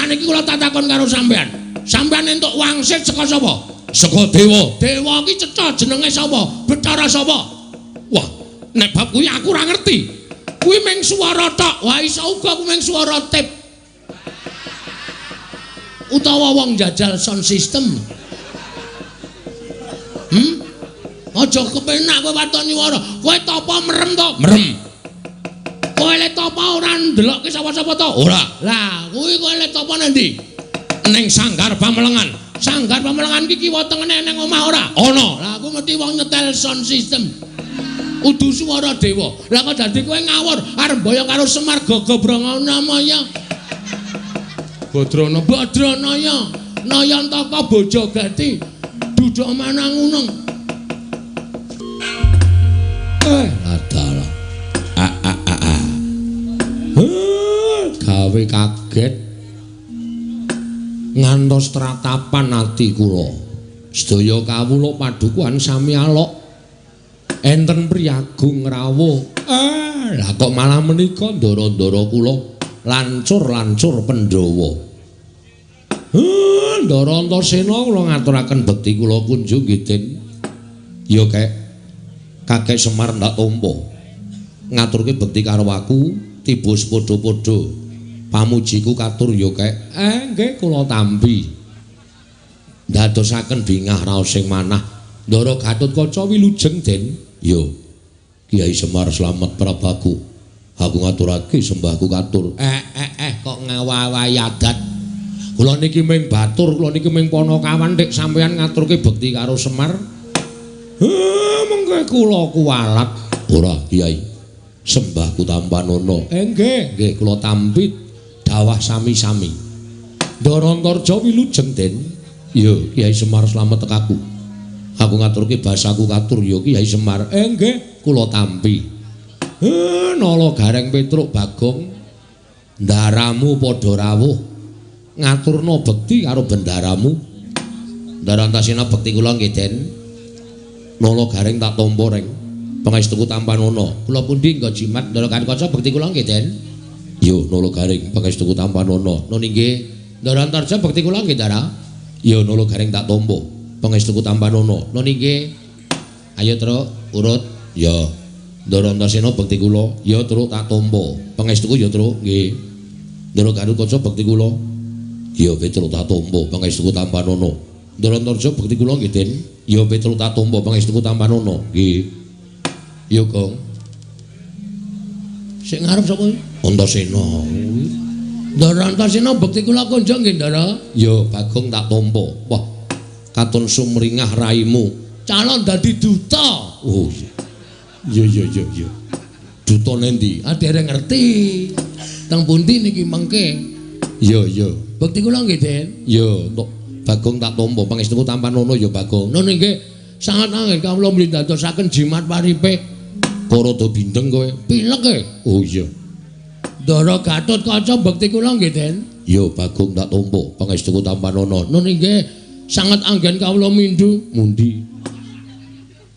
saniki kula takon karo sampean. Sampean entuk wangsit saka sapa? Saka dewa. Dewa iki cetha jenenge sapa? Bathara sapa? Wah, nek bab kuwi aku ora ngerti. Kuwi mung swara tok. Wah iso uga kuwi mung swara tip. Utawa wong jajal sound system. Aja kepenak kowe waton nyuwara. Kowe tapa merem to? Merem. Kowe le tapa ora ndelokke sapa-sapa to? Ora. Lah, kuwi kowe le tapa nang ndi? Ning Sanggar Pamelengan. Sanggar Pamelengan iki kiwa tengene ning omah ora? Ana. Lah aku mesti wong nyetel sound system. Udu swara dewa. Lah kok dadi kowe ngawur arep boyo karo Semar Gagabranganamaya. Badranaya. Nayantaka Bojogati. Duduk manang uneng. Adalah. Gawe kaget. Ngantos tratapan ati kula. Sedaya kawula padukuhan sami alok. Enten priyagung rawuh. Lah kok malah menika ndara-ndara kula lancur-lancur Pandhawa. Ndara Antasena kula ngaturaken bekti kula kunjung nggih Den. Ya Kakek Semar ndak tampa. Ngaturke bekti karo aku tiba padha-padha. Pamujiku katur ya nggih kula tampi. Ndadosaken bingah raos sing manah. Ndara Gatotkaca wilujeng Den. Ya Kiai Semar Slamet Prabaku. Aku ngaturake sembahku katur. Kok ngawawahi adat. Kula niki ming batur, kula niki ming Panakawan nek sampeyan ngaturke bekti karo Semar. Mengke kula kuwalat. Ora, Kiai. Sembahku tampanono. Nggih kula tampi dawah sami-sami. Ndara Antarja wilujeng Den. Ya, Kiai Semar Slamet tekaku. Aku ngaturke basaku katur ya Kiai Semar. Nggih, kula tampi. Nala Gareng Petruk Bagong. Ndaramu padha rawuh. Ngaturna bekti karo bendaramu. Ndara Antasena bekti kula nggih Den. Nala Gareng tak tampa reng. Pangestuku Tampanana. Kula pundi nggo jimat Ndara Gatotkaca bekti kula nggih Den. Yo Nala Gareng pangestuku Tampanana. Nun nggih. Ndara Antarja bekti kula nggih Ndara. Yo Nala Gareng tak tampa. Pangestuku Tampanana. Nun nggih. Ayo truk urut. Ya. Ndara Antasena bekti kula. Ya truk tak tampa. Pangestuku ya truk nggih. Ndara Gatotkaca bekti kula. Ya Petruk tak tampa pangestuku Tampanana. Ndara Antarja bekti kula nggih Den. Ya Petruk tak tampa pangestuku Tampanana. Nggih. Ya Gong. Sing ngarep sapa? Antasena. Ndara Antasena bekti kula konjo nggih Ndara. Ya Bagong tak tampa. Wah, katon sumringah raimu. Calon dadi duta. Oh iya. Ya. Duta nendi? Dereng ngerti. Teng pundi niki mengke? Ya. Bekti kula nggih Den. Ya, Bagong tak tampa pangestuku Tampanana ya Bagong. Nun nggih sangat anggen kawula mlindadosaken jimat paripe. Karada bindeng kowe. Pilek e. Oh iya. Ndara Gatotkaca bekti kula nggih Den. Ya Bagong tak tampa pangestuku Tampanana. Nun nggih sangat anggen kawula mindu. Mundi.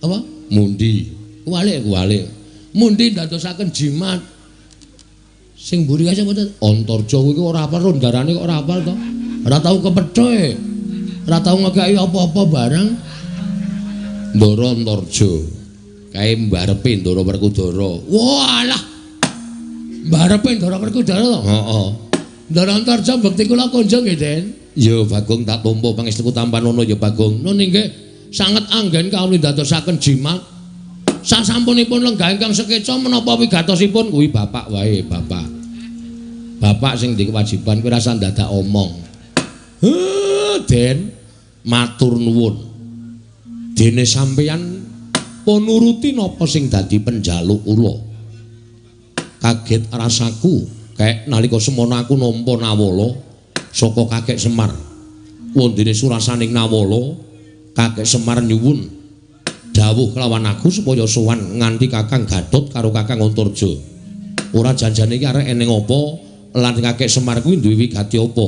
Apa? Mundi. Kuwalik. Mundi ndadosaken jimat. Sing mburi kae sapa to? Antarja kuwi ora apal rondarane kok ora apal to. Ora tau kepethuk. Ora tau ngekeki apa-apa barang. Ndara Antarja. Kae mbarepe Ndara Werkudara. Walah. Mbarepe Ndara Werkudara to? Heeh. Ndara Antarja bekti kula konjo nggih Den. Ya Bagong tak tampa pangestuku Tampanana ya Bagong. Nun nggih sanget anggen kawula ndadosaken jimat. Sasampunipun lenggah ingkang sekeca menapa wigatosipun kuwi bapak wae, bapak. Bapak sing di kewajiban kuwi rasa dadak omong. Den, matur nuwun. Dene sampeyan penuruti napa sing dadi penjaluk kula. Kaget rasaku kayak nalika semana aku nampa nawala saka Kakek Semar. Wondene surasaning nawala, Kakek Semar nyuwun dawuh kelawan aku supaya sowan nganti Kakang Gatot karo Kakang Antarja. Ora janjane iki arek eneng apa lan Kakek Semar kuwi duwe wigati apa?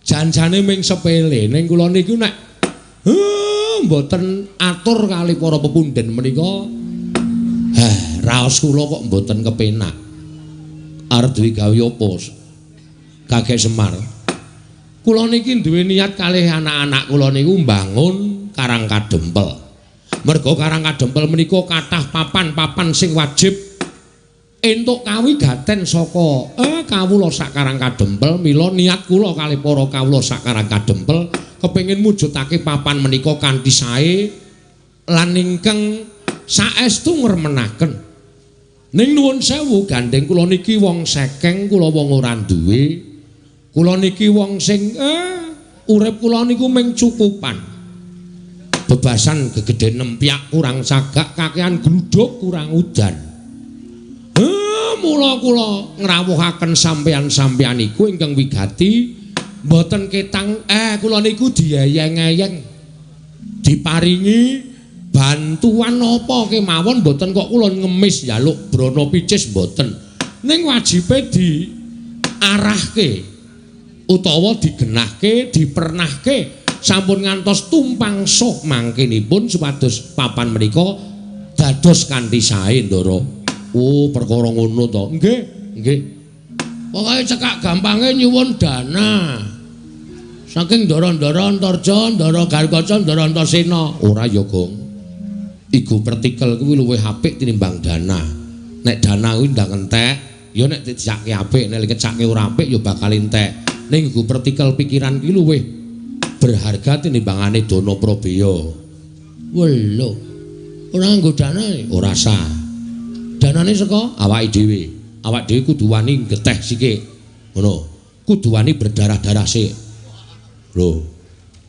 Janjane ming sepele ning kula niku nek mboten atur kali para pepunden menika. Raos kula kok mboten kepenak. Arep duwe gawe apa? Kakek Semar. Kula niki duwe niat kalih anak-anak kula niku mbangun Karang Kadempel. Merga Karang Kadempel menika kathah papan-papan sing wajib entuk kawigaten saka kawula sak Karang Kadempel. Mila niat kula kalih para kawula sak Karang Kadempel kepengin mujudake papan menika kanthi sae lan ingkang saestu ngremenaken. Ning nuwun sewu gandeng kula niki wong sekeng, kula wong ora duwe. Kula niki wong sing urip kula niku mung cukupan. Bebasan gegeden nempyak kurang sagak, kakehan gluduk kurang udan. Mula kula ngrawuhaken sampeyan-sampeyan iku ingkang wigati mboten ketang kula niku diayeng-ayeng. Diparingi bantuan apa kemawon mboten kok kula ngemis njaluk brana picis mboten. Ning wajibe diarahke utawa digenahke, dipernahke sampun ngantos tumpang sok mangkenipun supados papan menika dados kanthi sae Ndara. Oh, perkara ngono to. Nggih, nggih. Pokoke cekak gampange nyuwun dana. Saking Ndara-ndara Antarja, Ndara Garkaca, Ndara Antasena. Ora ya, Gong. Igu partikel kuwi luwih apik tinimbang dana. Nek dana kuwi ndang entek, ya nek dicake apik, nek kecake ora apik ya bakal entek. Ning igu partikel pikiran kuwi luwih berharga tinimbangane dana Prabeya. Welo. Ora nggo dana, ora sah. Danane saka awake dhewe. Awake dhewe kudu wani geteh sikik. Ngono. Kudu wani berdarah-darah sik. Lho.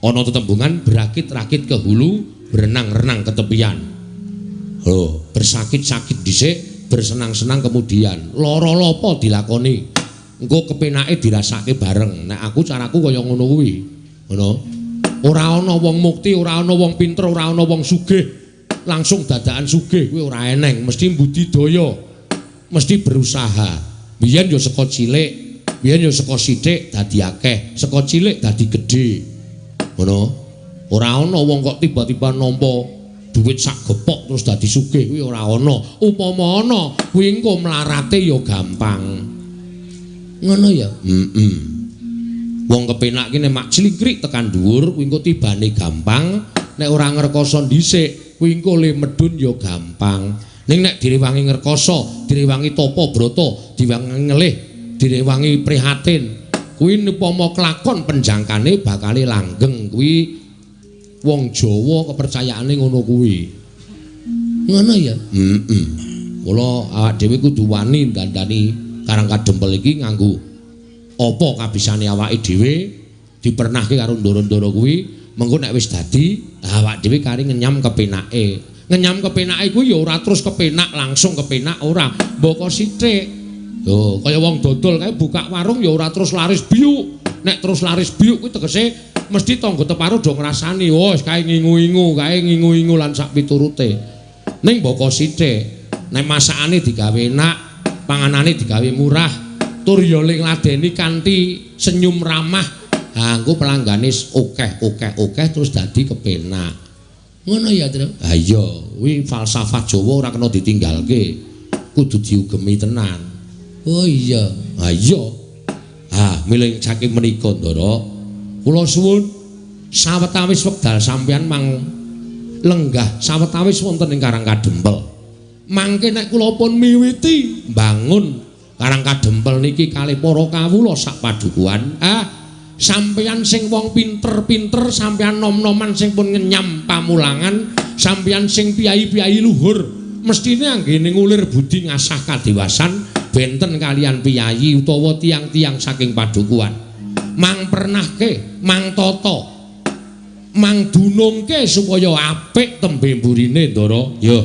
Ana tetembungan berakit-rakit ke hulu, berenang-renang ke tepian. Lho, bersakit-sakit dhisik, bersenang-senang kemudian. Lara apa dilakoni. Engko kepenake dirasake bareng. Nek aku caraku kaya ngono kuwi. Ngono. Ora ana wong mukti, ora ana wong pinter, ora ana wong sugih langsung dadakan sugih kuwi ora eneng, mesti budidaya, mesti berusaha. Biyen yo saka cilik, biyen yo saka sithik dadi akeh, saka cilik dadi gedhe. Ngono. Ora ana wong kok tiba-tiba nampa duit sak gepok terus dadi sugih kuwi ora ana. Upama ana kuwi engko mlarate yo gampang. Ngono ya? Wong kepenak ki nek mak clingkrik tekan dhuwur kuwi engko tibane gampang, nek ora ngrekoso dhisik kuwi engko le medun ya gampang. Ning nek direwangi ngrekoso, direwangi tapa brata, direwangi ngelih, direwangi prihatin, kuwi upama kelakon penjangkane bakale langgeng. Kuwi wong Jawa kepercayaane ngono kuwi. Ngono ya? Mula awak dhewe kudu wani dandani Karang Kadempel iki nganggo apa kabisane awake dhewe dipernahke karo ndara-ndara kuwi. Mengko nek wis dadi awak dhewe kari ngenyam kepenake. Ngenyam kepenake kuwi ya ora terus kepenak langsung kepenak ora. Mboko sithik. Lho, kaya wong dodol kae buka warung ya ora terus laris biuk. Nek terus laris biuk kuwi tegese mesti tangga teparo do ngrasani, "Oh, kae ngingu-ingu lan sak piturute." Ning mboko sithik. Nek masakane digawe enak, panganane digawe murah, tur ya ngladeni kanthi senyum ramah. Engko pelanggane akeh terus dadi kepenak. Ngono ya, Tru? Ha iya, kuwi falsafah Jawa ora kena ditinggalke. Kudu diugemi tenan. Oh iya. Ha iya. Milih saking menika, Ndara. Kula suwun sawetawis wekdal sampeyan mang lenggah sawetawis wonten ing Karang Kadempel. Mangke nek kula pun miwiti mbangun Karang Kadempel niki kalih para kawula sak padukuhan. Sampeyan sing wong pinter-pinter, sampeyan nom-noman sing pun ngenyam pamulangan, sampeyan sing piyai-piyai luhur, mestine anggene ngulir budi ngasah kadewasan benten kalian piyai utawa tiang-tiang saking padukuhan. Mang pernahke, mang tata, mang dunungke supaya apik tembe mburine, Ndara. Ya,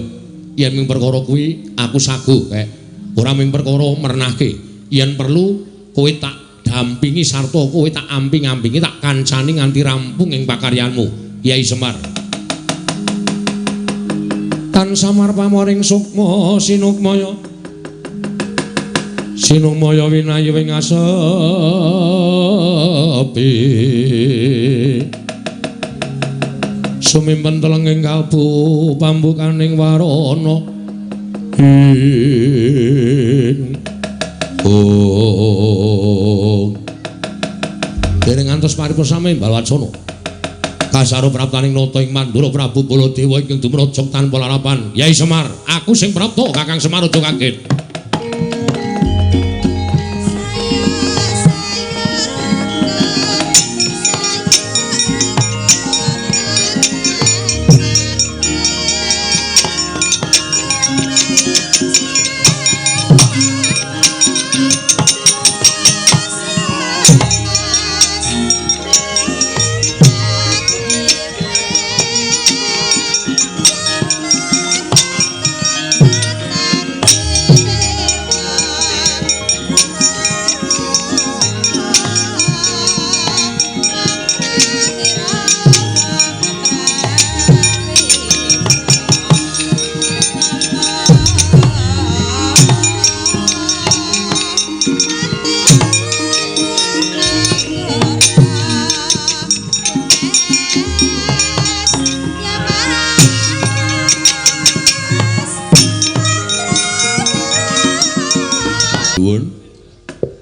yen ming perkara kuwi aku saguh kek. Ora ming perkara mernahke. Yen perlu kowe tak dampingi sarta kowe tak amping-ampingi tak kancani nganti rampung ing pakaryanmu, Kyai Semar. Tan samar pamoring sukma sinukmaya winayu ing asepi sumimpen telenging kalbu pambukaning warana Dereng ngantos paripurna sami Balwacana. Kasaro praptaning nata ing Mandura Prabu Baladewa ingkang dumrajak tanpa larapan. Yai Semar, aku sing prapta Kakang Semar aja kaget.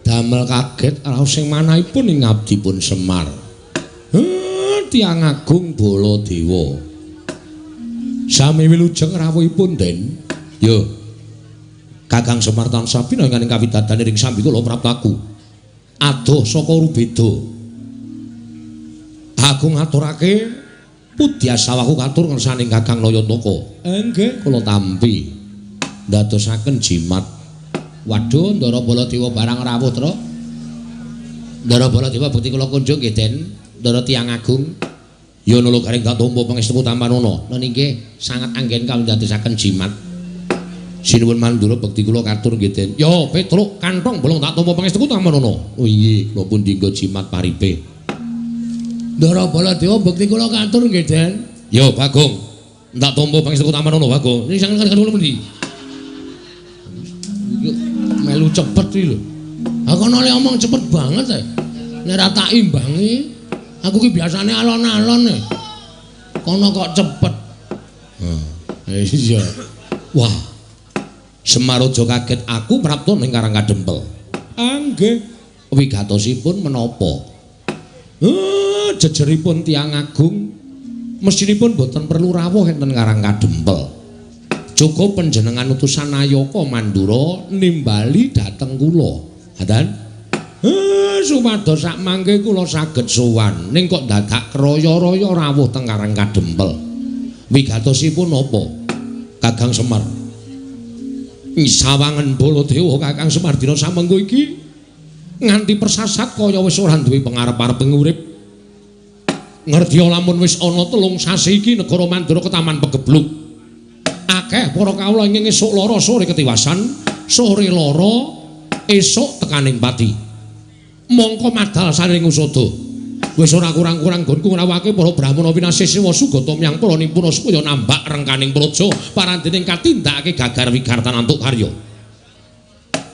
Damel kaget raos sing manahipun ing abdipun Semar. Tiyang agung Baladewa. Sami wilujeng rawuhipun Den. Yo. Kakang Semar tansah pinangan ing kawidadaning ring sambi kula praptaku. Adoh saka rubeda. Agung aturake pudyasawaku katur ngersaning Kakang Nayantaka. Nggih, kula tampi ndadosaken jimat. Waduh, Ndara Baladewa barang rawuh, Tru. Ndara Baladewa bekti kula kunjung nggih, Den. Ndara tiyang agung. Ya nulung garing tatompo pangestu Tampanono. Lha nggih sanget anggen kawula ndadosaken jimat. Sinuwun Mandura bekti kula katur nggih, Den. Ya, Petruk kantong bolong tatompo pangestu Tampanono. Oh iya, kula pun dinggo jimat paripe. Ndara Baladewa bekti kula katur nggih, Den. Ya, Bagong. Ndak tompo pangestu Tampanono, Bagong. Ini sanget kula pundi? Melu cepet iki lho. Ha kono le omong cepet banget ae. Nek ra tak imbangi, aku ki biasane alon-alon e. Kono kok cepet. Iya. Wah. Semar aja kaget aku prapta ning Karang Kadempel. Nggih. Wigatosipun menapa? Jejeripun tiyang agung mestinipun boten perlu rawuh enten Karang Kadempel. Cukup panjenengan utusan Nayaka Mandura nimbali dhateng kula. Hadan? Supados sak mangke kula saged sowan ning kok dadak kraya-raya rawuh teng Karang Kadempel. Wigatosipun napa? Kakang Semar. Sawangen Baladewa Kakang Semar dina samengko iki nganti persasat kaya wis ora duwe pangarep-arep urip. Ngerti lamun wis ana 3 sasi iki negara Mandura ketaman pegebluk. Akeh para kawula ing esuk lara sore ketiwasan, sore lara esuk tekaning pati. Mongko madal saring usada. Wis ora kurang-kurang gonku ngrawake para brahmana winasisiwa sugata miyang para nimpuna supaya nambak rengkaning praja parandening katindakake gagar wigartan antuk karya.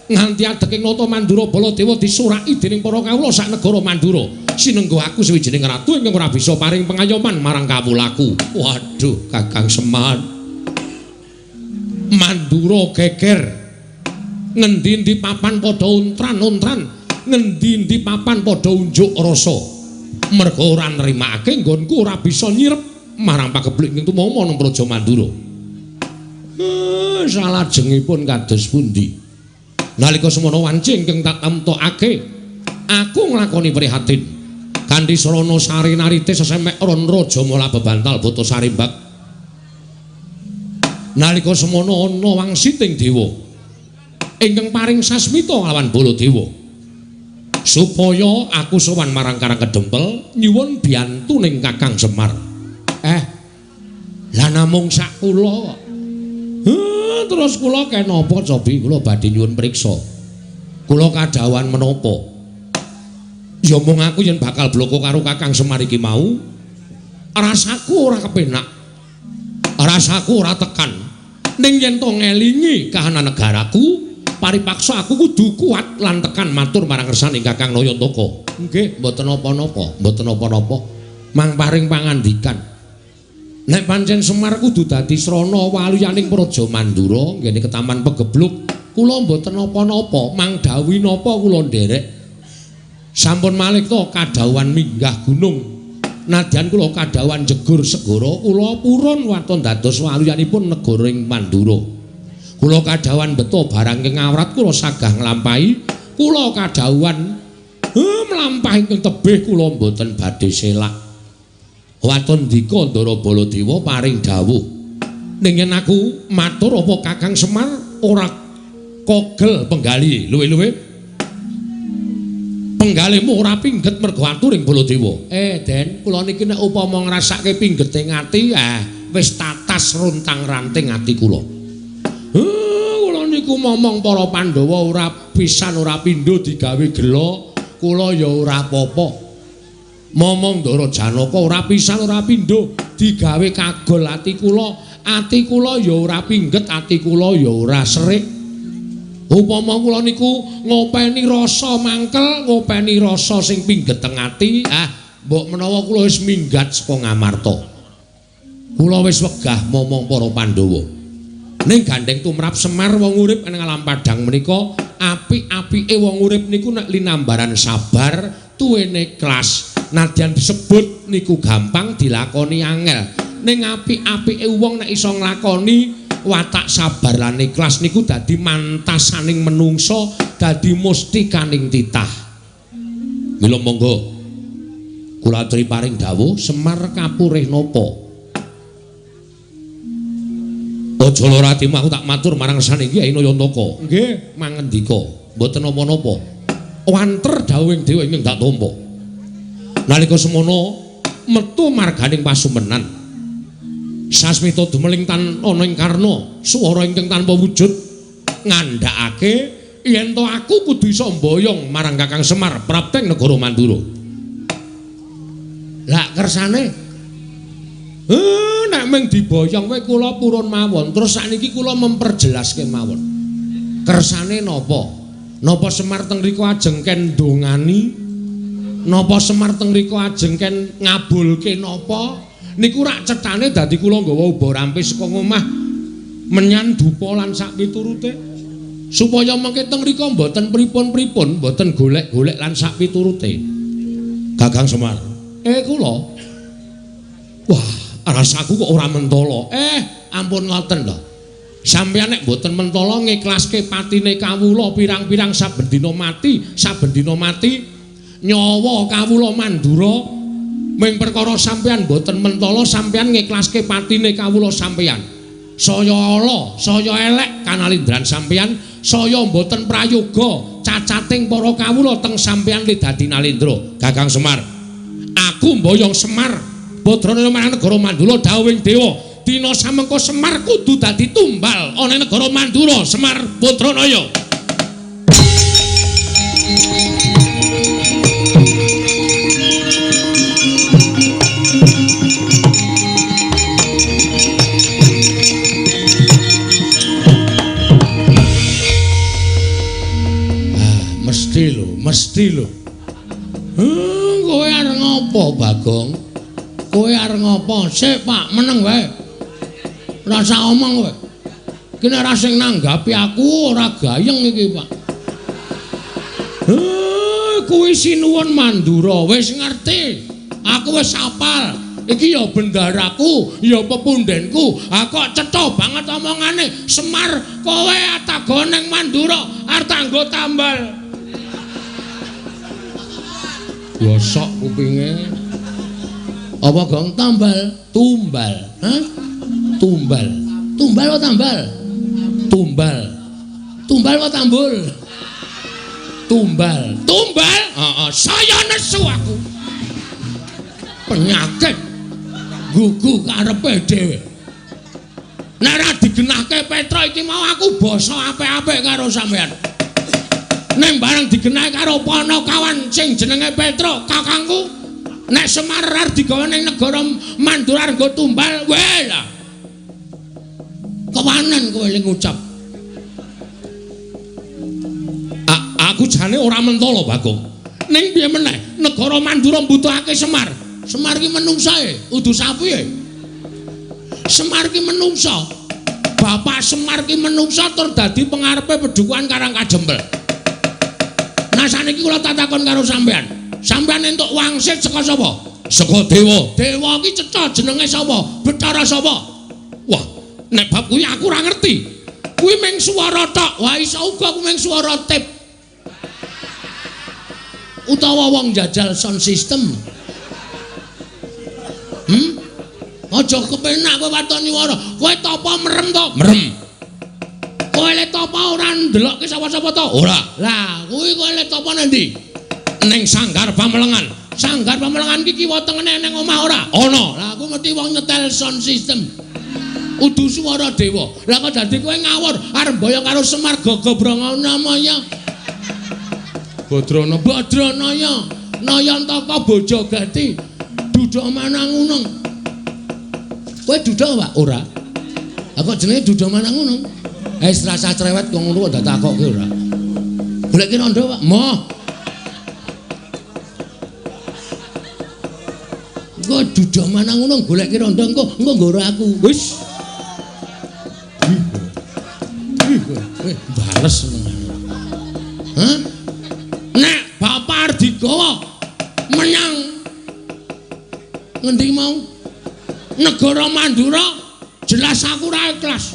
Nganti adeking nata Mandura Baladewa disuraki dening para kawula sak negara Mandura. Sinenggo aku sawijining ratu ingkang ora bisa paring pengayoman marang kawulaku. Waduh, Kakang Semar. Mandura geger ngendi-endi papan padha untran-untran, ngendi-endi papan padha unjuk rasa. Merga ora nrimakake nggonku ora bisa nyirep marang pageblik ing tumama nang Praja Mandura. Salajengipun kados pundi? Nalika semana wanci ingkang tak tamtokake, aku nglakoni prihatin kanthi sarana sari narite sesemek ron raja mula bebantal boto sarimbak. Nalika semana ana wangsiting dewa ingkang paring sasmita lawan Baladewa supaya aku sowan marang Karang Kadempel nyuwun biyantuning Kakang Semar. Lah namung sak kula kok. Terus kula kenapa cobi kula badhe nyuwun priksa. Kula kadhawan menapa? Ya mung aku yen bakal bloko karo Kakang Semar iki mau, rasaku ora kepenak. Rasaku ora tekan. Ning yen to ngelingi kahanan negaraku, paripaksa aku kudu kuat lan tekan matur marang ngersaning Kakang Nayantaka. Nggih, mboten napa-napa, mboten napa-napa. Mang paring pangandikan. Nek pancen Semar kudu dadi srana waliyaning Praja Mandura nggene ketaman pegebluk, kula mboten napa-napa, mang dawuh napa kula nderek. Sampun malih to kadhawan minggah gunung. Nadyan kula kadhawan jegur segara, kula purun waton dados waluyanipun negara ing Mandura. Kula kadhawan beto barang ing awrat kula sagah nglampahi, kula kadhawan mlampahi ing tebih kula mboten badhe selak. Waton dika Ndara Baladewa paring dawuh. Ning yen aku matur apa Kakang Semar ora kogel penggali luwe-luwe. Penggalihmu ora pingget mergo atur ing Baladewa. Den, kula niki nek upama ngrasake pinggete ngati, wis tatas runtang-ranting ati kula. Kula niku momong para Pandhawa ora pisan ora pindho digawe gela, kula ya ora apa-apa. Momong Ndara Janaka ora pisan ora pindho digawe kagol ati kula ya ora pingget, ati kula ya ora serik. Upama kula niku ngopeni rasa mangkel, ngopeni rasa sing pingget teng ati, mbok menawa kula wis minggat saka Ngamarta. Kula wis wegah momong para Pandhawa. Ning gandeng tumrap Semar wong urip ing alam padhang menika, apik-apike wong urip niku nek linambaran sabar, tuwene ikhlas. Nadyan disebut niku gampang dilakoni angel. Ning apik-apike wong nek iso nglakoni watak sabar lan ikhlas niku dadi mantasaning menungso, dadi mustikaning titah. Mila monggo kula aturi paring dawuh Semar kapurih napa. Aja lara atimu aku tak matur marang saniki Kyai Nayantaka. Nggih, mangendika mboten napa-napa. Wanter dawuhing dewa ingkang tak tampa. Nalika semono metu marganing pasumenan. Sasmita dumeling tan ana ing karna swara ingkang tanpa wujud ngandhakake yen to aku kudu iso mboyong marang Kakang Semar prapteng negara Mandura. Lah kersane nek mung diboyong wae kula purun mawon. Terus sakniki kula memperjelaske mawon. Kersane napa? Napa Semar teng mriku ajeng ken ndongani? Napa Semar teng mriku ajeng ken ngabulke napa? Niku rak cethane dadi kula nggawa uba rampe saka omah menyan dupa lan sak piturute supaya mengke teng mriku mboten pripun-pripun, mboten golek-golek lan sak piturute. Kakang Semar, kula. Wah, rasaku kok ora mentala. Ampun ngoten lho. Sampeyan nek mboten mentala ngiklaske patine kawula pirang-pirang saben dina mati, nyawa kawula Mandura. Ming perkara sampeyan mboten mentala sampeyan ngiklaske patine kawula sampeyan. Saya ala, saya elek kanalindran sampeyan, saya mboten prayoga cacating para kawula teng sampeyan le dadi nalindra. Kakang Semar, aku mboyong Semar, putrane marang negara Mandura dawuhing dewa. Dina samengko Semar kudu dadi tumbal ana negara Mandura, Semar Putranaya. Mesti lho. Kowe arep ngopo, Bagong? Kowe arep ngopo? Sik, Pak, meneng wae. Ora usah omong kowe. Iki nek ora sing nanggapi aku ora gayeng iki, Pak. Kuwi sinuwun Mandura, wis ngerti. Aku wis apal. Iki ya bendaraku, ya pepundhenku. Kok cetha banget omongane. Semar, kowe atagon ning Mandura arep tanggo tambal. Gosok kupinge. Apa Gong tambal? Tumbal. Hah? Tumbal. Tumbal apa tambal? Tumbal. Tumbal apa tambul? Tumbal. Tumbal? Saya nesu aku. Penyakit. Gugu karepe dhewe. Nek ora digenahke Petra iki mau aku basa apik-apik karo sampean. Nek bareng digenahi karo Panakawan sing jenenge Petra, kakangku. Nek Semar arep digawe ning negara Mandura nggo tumbal, wae lah. Kewanen kowe ling ngucap. Aku jane ora mentala, Bagong. Ning piye meneh? Negara Mandura mbutuhake Semar. Semar ki menungsae, udu sapiye? Semar ki menungsa. Bapak Semar ki menungsa tur dadi pengarepe Pedukuhan Karang Kajembel. Nasane Saniki kula takon karo sampean. Sampean entuk wangsit saka sapa? Saka dewa. Dewa iki cetha jenenge sapa? Bathara sapa? Wah, nek bab kuwi aku ora ngerti. Kuwi mung swara tok. Wah iso uga kuwi mung swara tip. Utawa wong jajal sound system. Aja kepenak kowe waton nyuwara. Kowe tapa merem to? Merem. Kowe le tapa ora ndelokke sapa-sapa to? Ora. Lah, kuwi kowe le tapa nendi? Ning sanggar pamelengan. Sanggar pamelengan iki kiwa tengene ning omah ora? Ana. Lah aku mesti wong nyetel sound system. Udu swara dewa. Lah kok dadi kowe ngawur arep boyong karo Semar Gagabranganamaya. Badranaya. Nayantaka Bojogati. Duduk Manangunung. Kowe duduk Pak? Ora. Lah kok jenenge duduk Manangunung? Wis rasa cerewet kok ngono kok dak takokke ora. Goleki rondo Pak. Moh. Kok duduk Manangunung goleki rondo engko nggo aku. Wis. Bales tenan. Hah? Nek Bapak digawa menyang ngendi mau? Negara Mandura jelas aku ora ikhlas.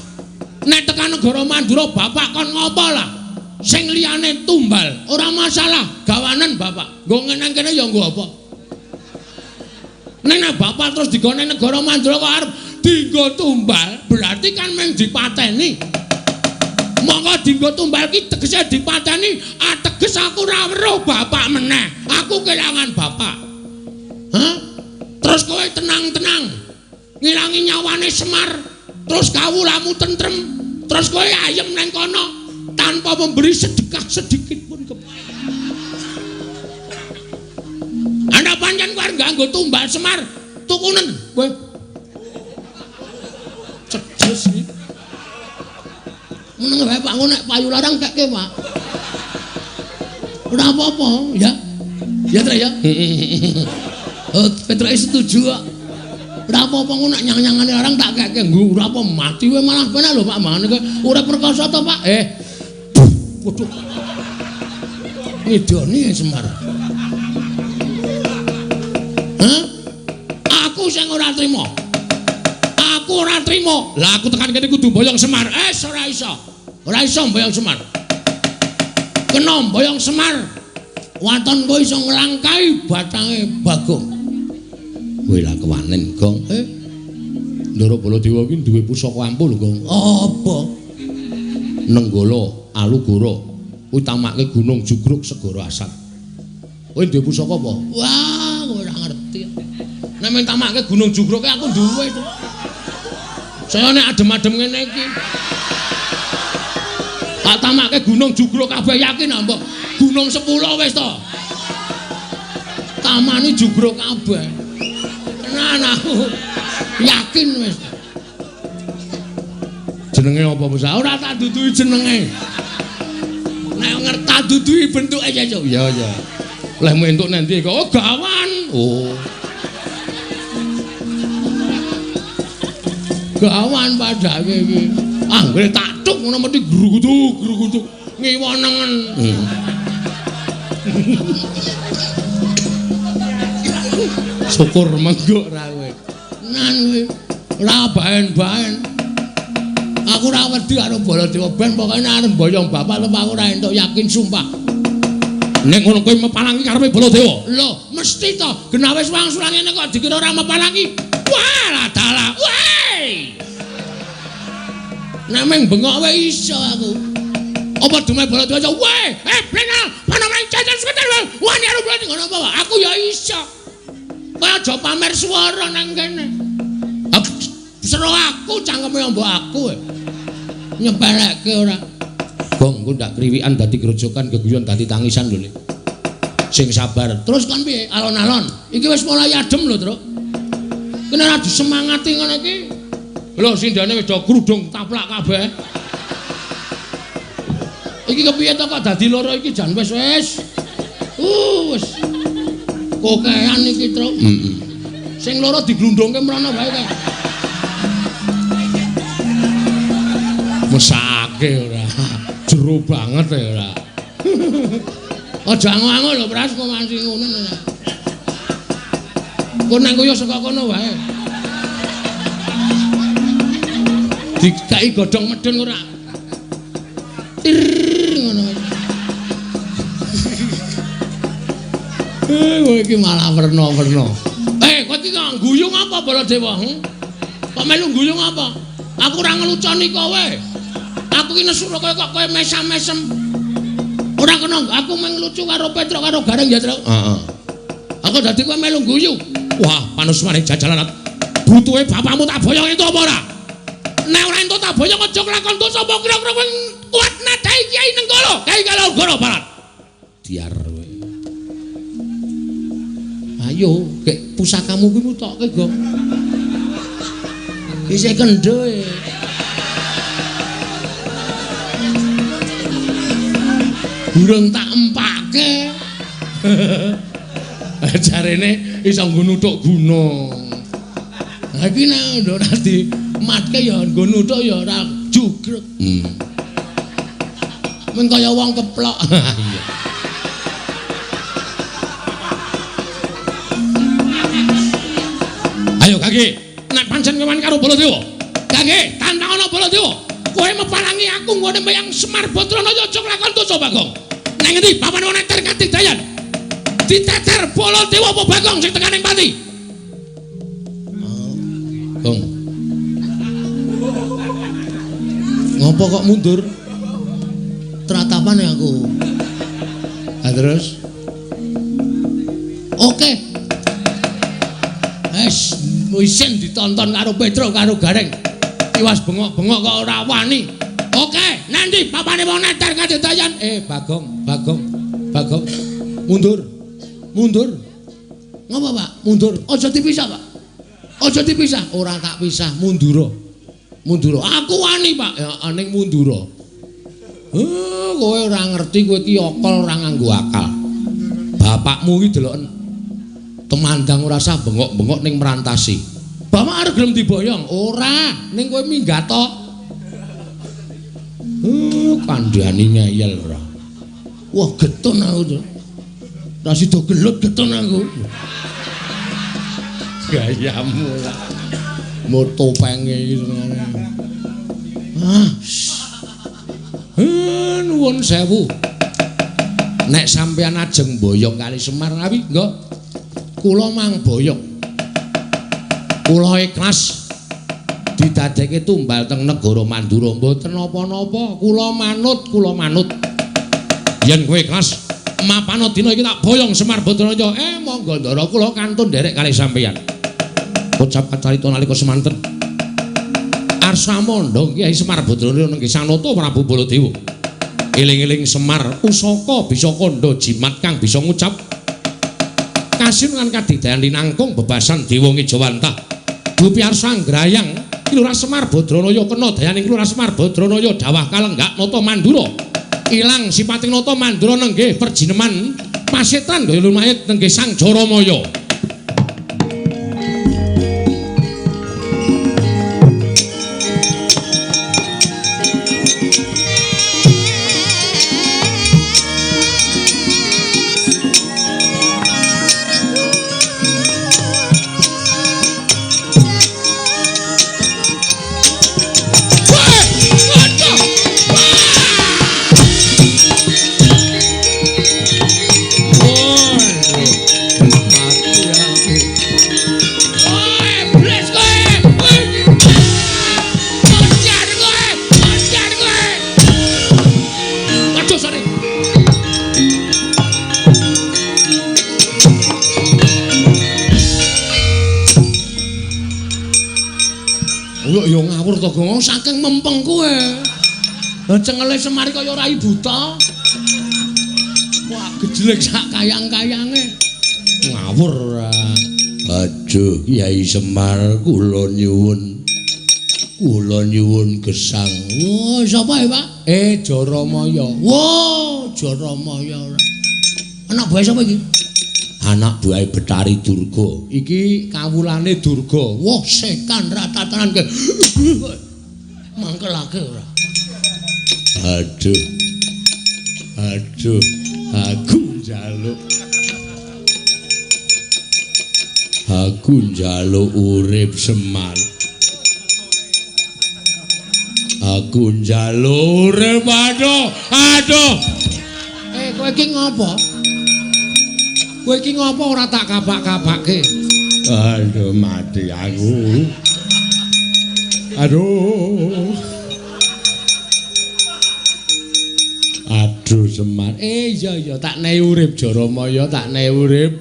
Nek tekan negara Mandura Bapak kon ngopo lah? Sing liyane tumbal, ora masalah, gawanen Bapak. Nggo ngene kene ya nggo apa? Nek Bapak terus digone negara Mandura kok arep dienggo tumbal, berarti kan mung dipateni. Monggo dienggo tumbal ki tegese dipateni, ateges aku ora weruh Bapak meneh. Aku kelangan Bapak. Hah? Terus kowe tenang-tenang. Ngilangi nyawane Semar, terus kawulamu tentrem, terus kowe ayem nang kono tanpa memberi sedekah sedikit pun ke. Anda pancen kowe nganggo tumbal Semar, tukunen kowe. Cedes iki. Meneng wae Pak, nek payu larang kekke Pak. Ora apa-apa, ya. Ya Tra ya. Oh, Petra setuju kok. Ora apa-apa ngono nek nyang-nyangane larang tak kekke nggo ora apa mati wae malah penak lho Pak mangane kowe urip perkasa to Pak. Waduh. Ngidoni Semar. Hah? Aku sing ora trima. Aku ora trima. Lah aku tekan kene kudu mboyong Semar. Ora iso. Ora iso mboyong Semar. Kena mboyong Semar. Waton kowe iso nglangkai batange Bagong. Kowe lah kewanen, Gong. Ndara Baladewa ki duwe pusaka ampuh lho, Gong. Apa? Nenggala Alugara utamake Gunung Jugruk Segara Asat. Kowe duwe pusaka apa? Wah, kowe ora ngerti. Nek men tamake Gunung Jugruk aku duwe to. Saya nek adem-adem ngene iki. Tak tamake Gunung Jugruk kabeh yakin mbok Gunung 10 wis to. Tamani Jugruk kabeh. Tenan aku yakin wis. Jenenge apa Mas? Ora tak duduhi jenenge. Nek ngerti tak duduhi bentuke ya. Ya ya. Lah entuk nanti kok oh gawan. Oh. Gawan padake iki. Anggere tak tuk ngono mesti grugutuk ngiwonengen. Syukur menggo ra kowe. Nan kowe ora baen-baen. Aku ora wedi karo Baladewa ben pokoke arep mboyong Bapak lho aku ora entuk yakin sumpah. Nek ngono kowe mepalangi karepe Baladewa. Lho, mesti to. Genah wis wangsulan ngene kok dikira ora mepalangi. Wah, dalah. Woi. Nek meng bengok wae iso aku. Apa dume Baladewa aja. Woi, blenal, mana main jajan sebentar wae. Wah, nek arep ngono apa wae. Aku ya iso. Kowe aja pamer swara nang kene. Sero aku cangkeme mbok aku. Nyepelekke ora. Gong, engko ndak kriwikan dadi grojokan geguyon dadi tangisan lho. Sing sabar. Terus kan piye? Alon-alon. Iki wis mulai adem lho, Truk. Kene ora disemangati ngene iki. Lho sindane wis do krudung taplak kabeh. Iki kepiye to kok dadi loro iki jan wis. Wis. Kokean iki, Truk. Sing loro diglundungke mrono wae kae. Mesake ora. Jero banget ya ora. Aja ango-ango lho, Pras, kok masih ngono. Kok nang koyo saka kono wae. Dikai godhong medun ora. Tir ngono. Kowe iki malah werna-werna. Kowe iki guyung apa Baladewa? Kok melu guyung apa? Aku ora ngeluconi kowe. Aku ki nesu kok kowe mesam-mesem. Ora kena aku menglucu karo Petro karo Gareng ya, Tru. Heeh. Aku dadi kowe melu guyu. Wah, panusmane jajalan. Butuhe bapakmu tak boyong entuk apa ora? Nek ora entuk tak boyong aja kelakon dosa apa kira-kira kowe kuat nadai Kiai Nenggala. Kiai Kalonggoro Barat. Diar kowe. Ayo, kek pusakamu kuwi mutokke, Gong. Isih kendho e. Burung tak empake. Jarene iso nggo nuthuk gunung. Ha iki nek ora dimatke ya nggo nuthuk ya ora jugrek. Men kaya wong keplok. Iya. Ayo Kaki, nek pancen kewan karo Baladewa. Kaki, tantangana Baladewa. Kowe mepalangi aku ngene mbayang Semar Badranaya aja nglakon dosa Bagong. Nang ngendi papane wong neter Katidayan? Diteter Baladewa apa Bagong sing tekan ning pati? Gong. Ngopo kok mundur? Teratapane aku. Terus? Oke. Wisen ditonton karo Petro karo Gareng. Iwas bengok-bengok kok ora wani. Oke, nanti papane wong neter Katidayan. Bagong. Mundur. Ngapa, Pak? Mundur. Aja dipisah, Pak. Aja dipisah. Ora tak pisah, mundur. Aku wani, Pak. Ya ning mundur. Kowe ora ngerti kowe iki okol ora nganggo akal. Bapakmu iki deloken temandang ora usah bengok-bengok ning merantasi. Bapak arep gelem diboyong? Ora, ning kowe minggat tok. Kandhani ngeyel ora. Wah, getun aku to. Ra sida gelut getun aku. Gayamu lah. Moto penge iki senengane. Nuwun sewu. Nek sampeyan ajeng boyong kali Semar ngawi, nggo. Kula mang boyong. Kula ikhlas didadekke tumbal teng negara Mandura mboten napa-napa. Kula manut. Yen kowe ikhlas mapana dina iki tak boyong Semar Badranaya. Monggo ndara kula kantun nderek kali sampeyan. Ucap kacarita nalika semanten. Arsamandha Kyai Semar Badranaya nggih Sanata Prabu Baladewa. Eling-eling Semar usaka bisa kandha jimat kang bisa ngucap kasinungan kadidayan linangkung bebasan Dewa Ngejawantah. Dupi arsa nggrayang Lurah Semar Badranaya kena dayaning Lurah Semar Badranaya dawah kalenggak nata Mandura. Ilang sipating nata Mandura nenggih perjineman pasetan gaya lumayit nenggih Sang Jaramaya. Ya ngawur to, Gong, saking mempeng kowe. Cengele Semar kaya rai buta. Wah, gejlek sak kayang-kayange. Ngawur ora. Aduh, Kyai Semar kula nyuwun. Kula nyuwun gesang. Wah, sapa ya, Pak? Jaramaya. Wah, Jaramaya ora. Anak buah sapa iki? Anak buah Betari Durga. Iki kawulane Durga. Wah, sekan ratatanan ke. Mangkelake ora. Aduh. Aku njaluk. Aku njaluk urip Semar. Aku njaluk urip aduh. Kowe iki ngopo? Kowe iki ngopo ora tak kabak-kabake? Aduh mati aku. Aduh Semar. Iya tak nehi urip Jaramaya, tak nehi urip.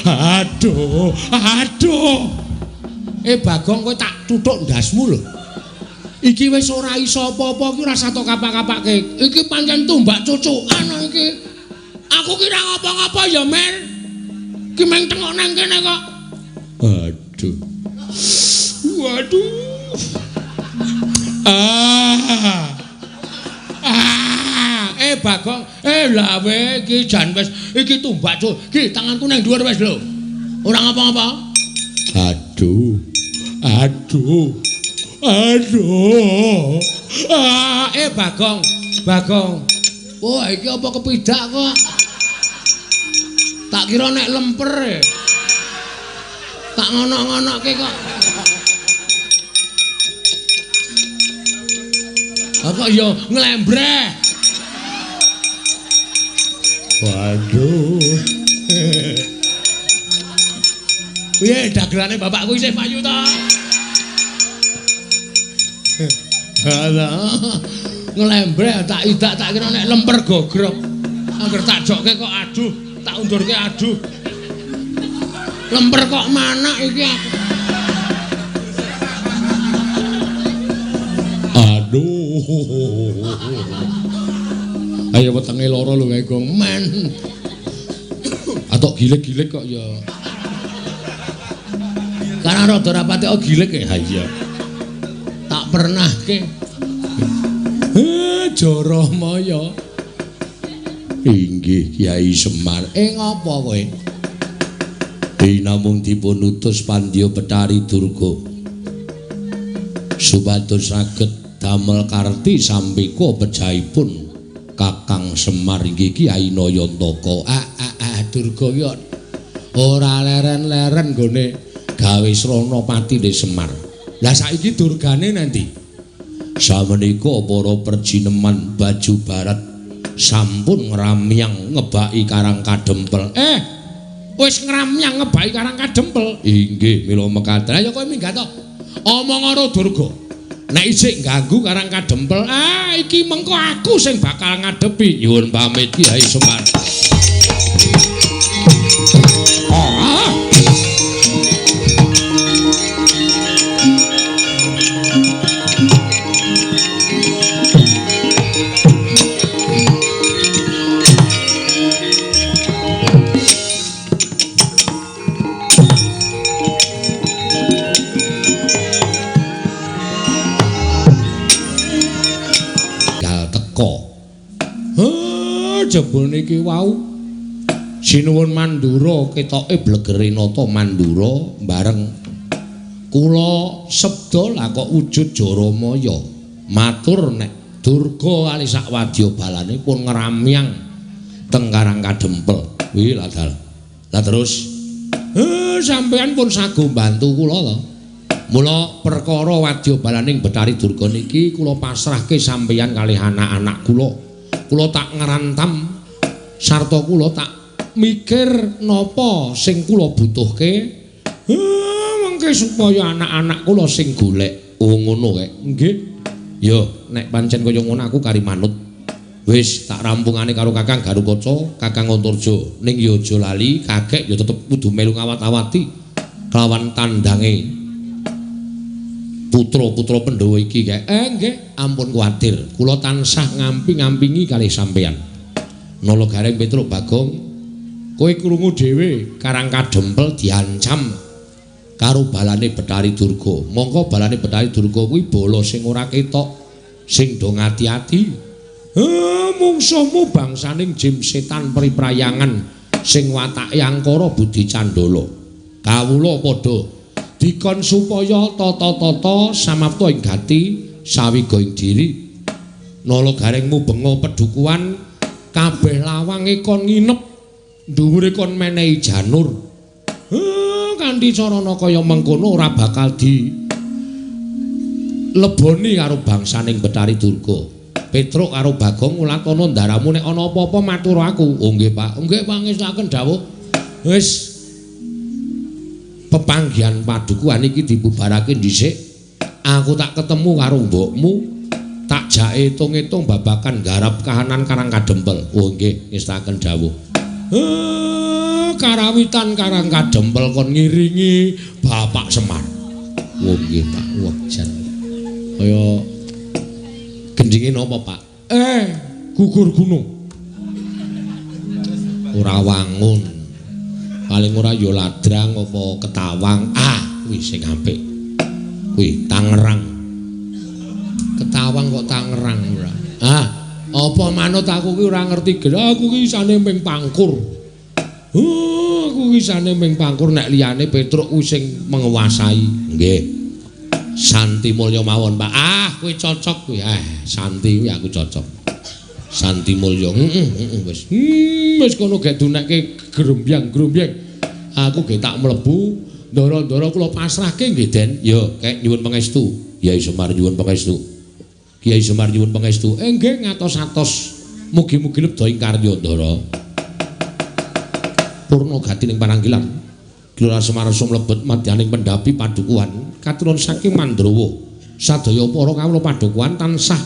Aduh. Bagong kowe tak tuthuk ndasmu lho. Iki wis ora iso apa-apa iki ora sato kapak-kapake. Iki pancen tumbak cucukan iki. Aku kira ngapa-ngapa ya, Mer. Ki meng tengok nang kene kok. Waduh. Bagong, lah we iki jan wis iki tumbak cuk. Ki tanganku nang dhuwur wis lho. Ora ngapa-ngapa. Aduh. Bagong. Wah, iki apa kepidak kok? Tak kira nek lemper. Tak ngono-ngonoke kok. Apa ya nglembreh. Waduh. Piye dagelane bapakku isih payu ta? Alah. Nglembreh tak idak tak kira nek lemper gogrok. Angger tak jokke kok aduh, tak undurke aduh. Lemper kok manak iki aku. Aduh. Ayo wetenge lara lho kae Gong men. Atok gilik-gilik kok ya. Karena rada rapate kok gilik ya. Ha iya. Tak pernah ke. Jaramaya. Inggih Kyai Semar. Ngapa kowe? Namung dipun utus Pandya Betari Durga. Supados saged damel karti sampika pejahipun Kakang Semar inggih Kyai Nayantaka. Durga ya ora leren-leren nggone gawe srana patine Semar. Lah saiki durgane nanti. Samenika para perjineman Baju Barat sampun ngramyang ngebaki Karang Kadempel. Wis ngramyang ngebaki Karang Kadempel. Inggih mila mekaten. Ayo kowe minggat to. Omong karo Durga. Nek isih ganggu Karang Kadempel, iki mengko aku sing bakal ngadepi. Nyuwun pamit Kyai Semar. Jebul niki wau sinuwun Mandura ketoke blegere nata Mandura bareng kula sebda lah kok wujud Jaramaya matur nek Durga kali sak wadya balane pun ngramyang teng Karang Kadempel. Wi ladal. Lah terus sampean pun sago bantu kula to. Mula perkara wadya balaning Betari Durga niki kula pasrahke sampeyan kalih anak-anak kula. Kula tak ngrantam sarta kula tak mikir napa sing kula butuhke mengke supaya anak-anak kula sing golek. Ngono kae. Nggih. Ya nek pancen kaya ngono aku kari manut. Wis tak rampungane karo Kakang Garukaca, Kakang Antarja. Ning ya aja lali, kakek ya tetep kudu melu ngawat-awati kelawan tandange putra-putra Pandhawa iki kae. Nggih, ampun kuwatir. Kula tansah ngampi-ngampingi kalih sampeyan. Nala Gareng Petruk Bagong, kowe krungu dhewe Karang Kadempel diancam karo balane Betari Durga. Mongko balane Betari Durga kuwi bala sing ora ketok, sing do ngati-ati. Mungsuhmu bangsaning jim setan priprayangan sing watake angkara budi candala. Kawula padha dikon supaya tata-tata samapta ing gati sawiga ing diri. Nala Garengmu benga pedukuhan kabeh lawange kon nginep dhuwure kon menehi janur kanthi carana kaya mengkono ora bakal di leboni karo bangsaning Betari Durga. Petruk karo Bagong ngulatana ndaramu nek ana apa-apa matur aku. Oh nggih Pak, nggih pangestuaken dawuh. Wis pepanggihan padukuhan iki dibubarake dhisik. Aku tak ketemu karo mbokmu, tak jake itung-itung babakan garap kahanan Karang Kadempel. Oh nggih ngestaken dawuh. Karawitan Karang Kadempel kon ngiringi Bapak Semar. Oh nggih Pak, wah jan. Kaya gendinge napa Pak? Gugur gunung. Ora wangun. Paling ora ya ladrang apa ketawang. Kuwi sing apik. Kuwi Tangerang. Ketawang kok Tangerang ora. Apa manut aku ki ora ngerti gel. Aku ki isane ming Pangkur. Aku ki isane ming Pangkur nek liyane Petruk kuwi sing menguasai. Nggih. Santi Mulya mawon Pak. Kuwi cocok kuwi. Santi kuwi aku cocok. Santi Mulya. Wis. Wis kono gek dunekke grombyang-grombyang. Aku ge tak mlebu, ndara-ndara kula pasrahke nggih Den. Ya, kek nyuwun pangestu. Kyai Semar nyuwun pangestu. Kyai Semar nyuwun pangestu. Nggih ngatos-atos. Mugi-mugi lebda ing karya Ndara. Purna gati ning pananggilan. Gelora Semar sumlebet madyaning pendhapi padukuhan katurun saking Mandrawa. Sadaya para kawula padukuhan tansah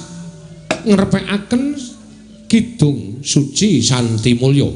ngrepekaken kidung suci Santi Mulya.